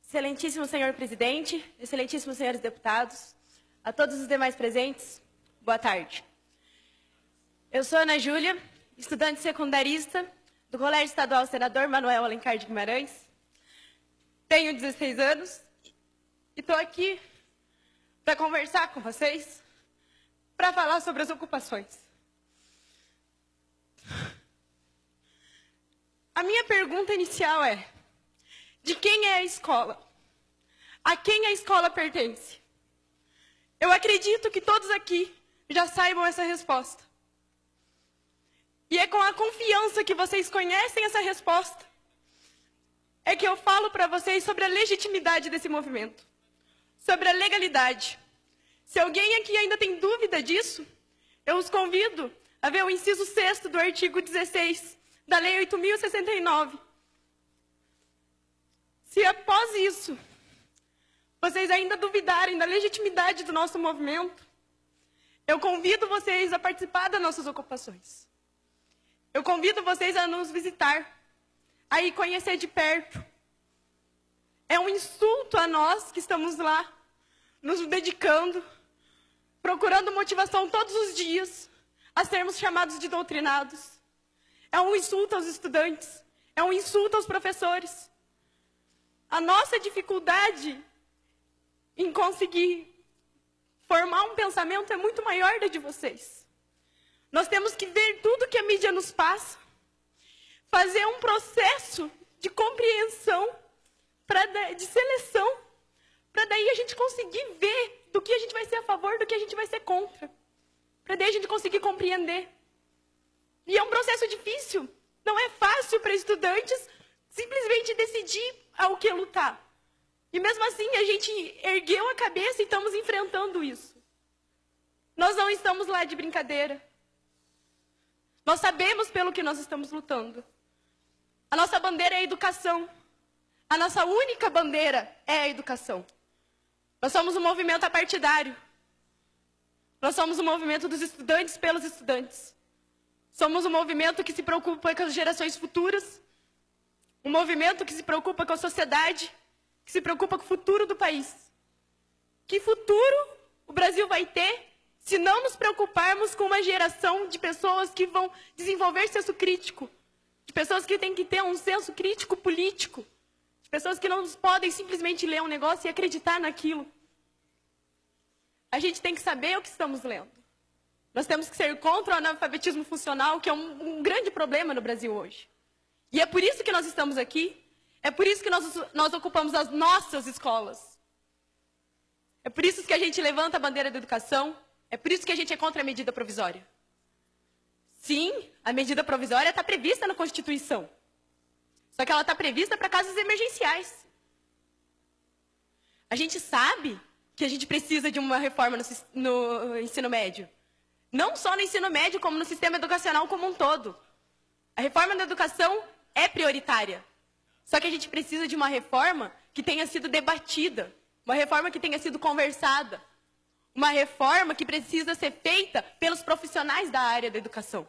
Excelentíssimo senhor presidente, excelentíssimos senhores deputados, a todos os demais presentes, boa tarde. Eu sou Ana Júlia, estudante secundarista do Colégio Estadual Senador Manuel Alencar de Guimarães. Tenho 16 anos e estou aqui para conversar com vocês, para falar sobre as ocupações. A minha pergunta inicial é: de quem é a escola? A quem a escola pertence? Eu acredito que todos aqui já saibam essa resposta. E é com a confiança que vocês conhecem essa resposta é que eu falo para vocês sobre a legitimidade desse movimento, sobre a legalidade. Se alguém aqui ainda tem dúvida disso, eu os convido a ver o inciso 6º do artigo 16 da Lei 8.069. Se após isso, vocês ainda duvidarem da legitimidade do nosso movimento, eu convido vocês a participar das nossas ocupações. Eu convido vocês a nos visitar, a ir conhecer de perto. É um insulto a nós que estamos lá, nos dedicando, procurando motivação todos os dias, a sermos chamados de doutrinados. É um insulto aos estudantes, é um insulto aos professores. A nossa dificuldade em conseguir formar um pensamento é muito maior da de vocês. Nós temos que ver tudo que a mídia nos passa, fazer um processo de compreensão, de seleção, para daí a gente conseguir ver do que a gente vai ser a favor, do que a gente vai ser contra, para daí a gente conseguir compreender. E é um processo difícil, não é fácil para estudantes simplesmente decidir ao que lutar. E mesmo assim a gente ergueu a cabeça e estamos enfrentando isso. Nós não estamos lá de brincadeira. Nós sabemos pelo que nós estamos lutando. A nossa bandeira é a educação. A nossa única bandeira é a educação. Nós somos um movimento apartidário. Nós somos um movimento dos estudantes pelos estudantes. Somos um movimento que se preocupa com as gerações futuras. Um movimento que se preocupa com a sociedade, que se preocupa com o futuro do país. Que futuro o Brasil vai ter se não nos preocuparmos com uma geração de pessoas que vão desenvolver senso crítico, de pessoas que têm que ter um senso crítico político, de pessoas que não podem simplesmente ler um negócio e acreditar naquilo. A gente tem que saber o que estamos lendo. Nós temos que ser contra o analfabetismo funcional, que é um grande problema no Brasil hoje. E é por isso que nós estamos aqui, é por isso que nós ocupamos as nossas escolas. É por isso que a gente levanta a bandeira da educação, é por isso que a gente é contra a medida provisória. Sim, a medida provisória está prevista na Constituição. Só que ela está prevista para casos emergenciais. A gente sabe que a gente precisa de uma reforma no ensino médio. Não só no ensino médio, como no sistema educacional como um todo. A reforma da educação é prioritária. Só que a gente precisa de uma reforma que tenha sido debatida, uma reforma que tenha sido conversada, uma reforma que precisa ser feita pelos profissionais da área da educação.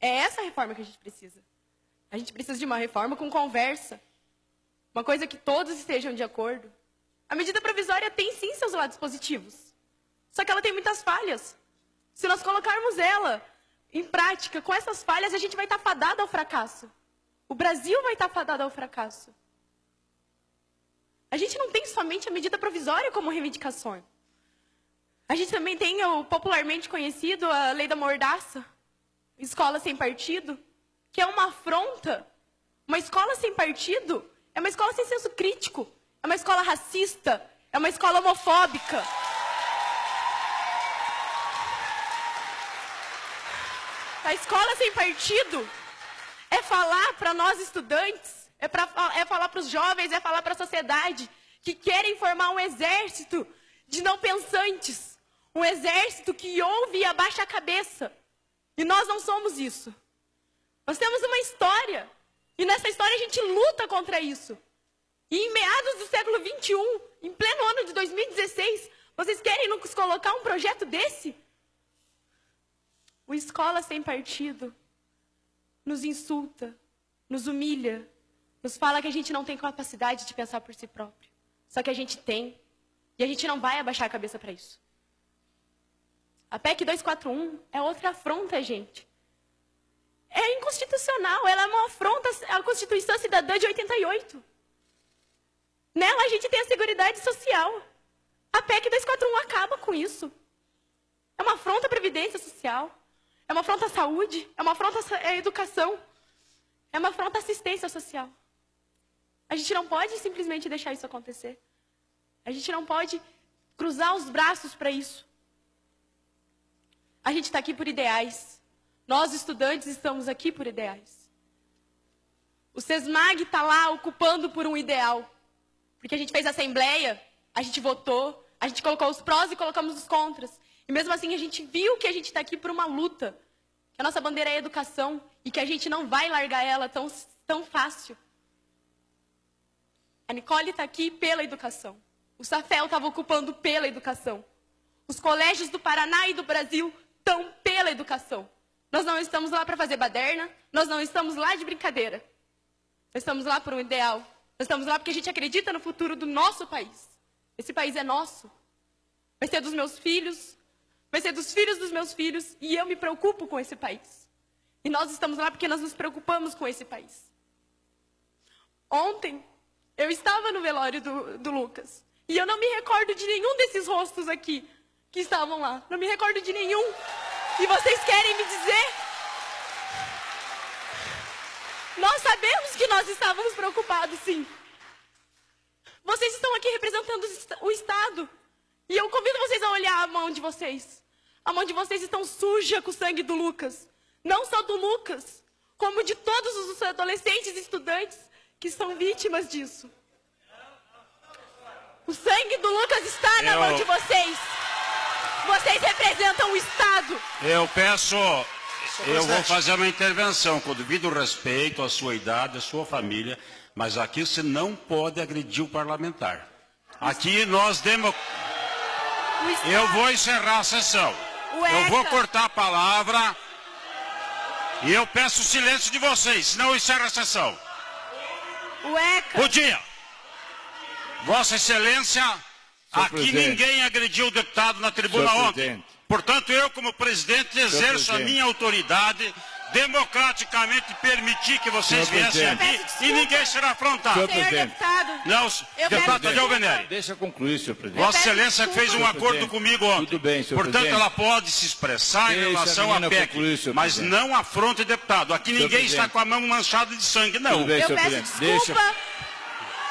É essa reforma que a gente precisa. A gente precisa de uma reforma com conversa, uma coisa que todos estejam de acordo. A medida provisória tem sim seus lados positivos, só que ela tem muitas falhas. Se nós colocarmos ela em prática, com essas falhas, a gente vai estar fadado ao fracasso. O Brasil vai estar fadado ao fracasso. A gente não tem somente a medida provisória como reivindicação. A gente também tem o popularmente conhecido, a lei da mordaça, escola sem partido, que é uma afronta. Uma escola sem partido é uma escola sem senso crítico, é uma escola racista, é uma escola homofóbica. A escola sem partido é falar para nós estudantes, é falar para os jovens, é falar para a sociedade que querem formar um exército de não pensantes, um exército que ouve e abaixa a cabeça. E nós não somos isso. Nós temos uma história, e nessa história a gente luta contra isso. E em meados do século XXI, em pleno ano de 2016, vocês querem nos colocar um projeto desse? O Escola Sem Partido nos insulta, nos humilha, nos fala que a gente não tem capacidade de pensar por si próprio. Só que a gente tem. E a gente não vai abaixar a cabeça para isso. A PEC 241 é outra afronta, gente. É inconstitucional, ela é uma afronta à Constituição Cidadã de 88. Nela a gente tem a Seguridade Social. A PEC 241 acaba com isso. É uma afronta à Previdência Social. É uma afronta à saúde. É uma afronta à educação. É uma afronta à assistência social. A gente não pode simplesmente deixar isso acontecer. A gente não pode cruzar os braços para isso. A gente está aqui por ideais. Nós, estudantes, estamos aqui por ideais. O SESMAG está lá ocupando por um ideal. Porque a gente fez assembleia, a gente votou, a gente colocou os prós e colocamos os contras. E mesmo assim a gente viu que a gente está aqui por uma luta. Que a nossa bandeira é a educação e que a gente não vai largar ela tão fácil. A Nicole está aqui pela educação. O Safel estava ocupando pela educação. Os colégios do Paraná e do Brasil estão pela educação. Nós não estamos lá para fazer baderna, nós não estamos lá de brincadeira. Nós estamos lá por um ideal. Nós estamos lá porque a gente acredita no futuro do nosso país. Esse país é nosso. Vai ser dos meus filhos, vai ser dos filhos dos meus filhos, e eu me preocupo com esse país. E nós estamos lá porque nós nos preocupamos com esse país. Ontem, eu estava no velório do Lucas, e eu não me recordo de nenhum desses rostos aqui que estavam lá. Não me recordo de nenhum. E vocês querem me dizer? Nós sabemos que nós estávamos preocupados, sim. Vocês estão aqui representando o Estado. E eu convido vocês a olhar a mão de vocês. A mão de vocês está suja com o sangue do Lucas. Não só do Lucas, como de todos os adolescentes e estudantes que são vítimas disso. O sangue do Lucas está na mão de vocês. Vocês representam o Estado. Eu vou fazer uma intervenção com devido respeito à sua idade, à sua família, mas aqui você não pode agredir o parlamentar. Aqui nós Eu vou encerrar a sessão. Eu vou cortar a palavra e eu peço o silêncio de vocês, senão eu encerro a sessão. Bom dia. Vossa Excelência, aqui ninguém agrediu o deputado na tribuna ontem. Portanto, eu, como presidente, exerço a minha autoridade, democraticamente permitir que vocês viessem aqui e ninguém será afrontado. Senhor deputado, não, deputado Tadeu Venere. Deixa eu concluir, senhor presidente. Vossa Excelência fez um acordo comigo ontem. Tudo bem, senhor Portanto, presidente. ela pode se expressar em relação à PEC, concluir, mas presidente. não afronte deputado. Aqui ninguém está com a mão manchada de sangue, não. Tudo bem, eu senhor peço presidente. desculpa.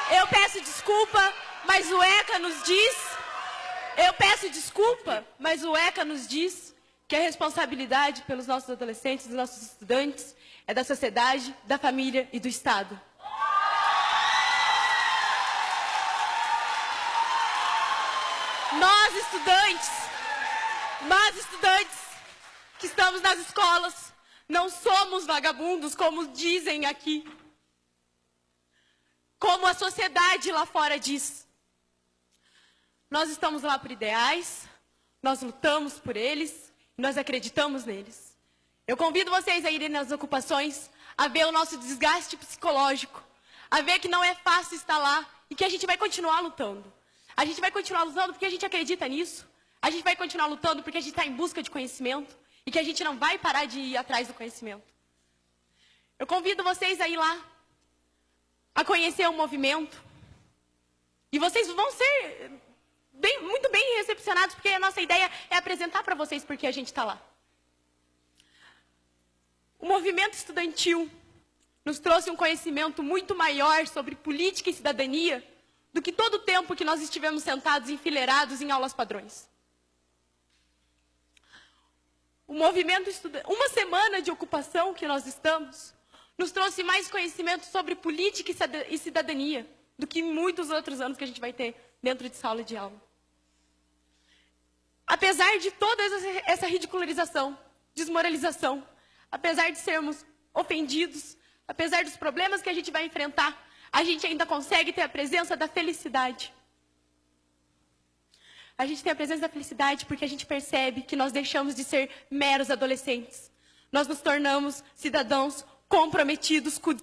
Eu peço desculpa, mas o ECA nos diz... Eu peço desculpa, mas o ECA nos diz que a responsabilidade pelos nossos adolescentes, dos nossos estudantes, é da sociedade, da família e do Estado. Nós, estudantes que estamos nas escolas, não somos vagabundos, como dizem aqui. Como a sociedade lá fora diz. Nós estamos lá por ideais, nós lutamos por eles, nós acreditamos neles. Eu convido vocês a irem nas ocupações, a ver o nosso desgaste psicológico, a ver que não é fácil estar lá e que a gente vai continuar lutando. A gente vai continuar lutando porque a gente acredita nisso. A gente vai continuar lutando porque a gente está em busca de conhecimento e que a gente não vai parar de ir atrás do conhecimento. Eu convido vocês a ir lá, a conhecer o movimento. E vocês vão ser muito bem recepcionados, porque a nossa ideia é apresentar para vocês por que a gente está lá. O movimento estudantil nos trouxe um conhecimento muito maior sobre política e cidadania do que todo o tempo que nós estivemos sentados enfileirados em aulas padrões. O movimento uma semana de ocupação que nós estamos nos trouxe mais conhecimento sobre política e cidadania do que muitos outros anos que a gente vai ter dentro de sala de aula. Apesar de toda essa ridicularização, desmoralização, apesar de sermos ofendidos, apesar dos problemas que a gente vai enfrentar, a gente ainda consegue ter a presença da felicidade. A gente tem a presença da felicidade porque a gente percebe que nós deixamos de ser meros adolescentes. Nós nos tornamos cidadãos comprometidos com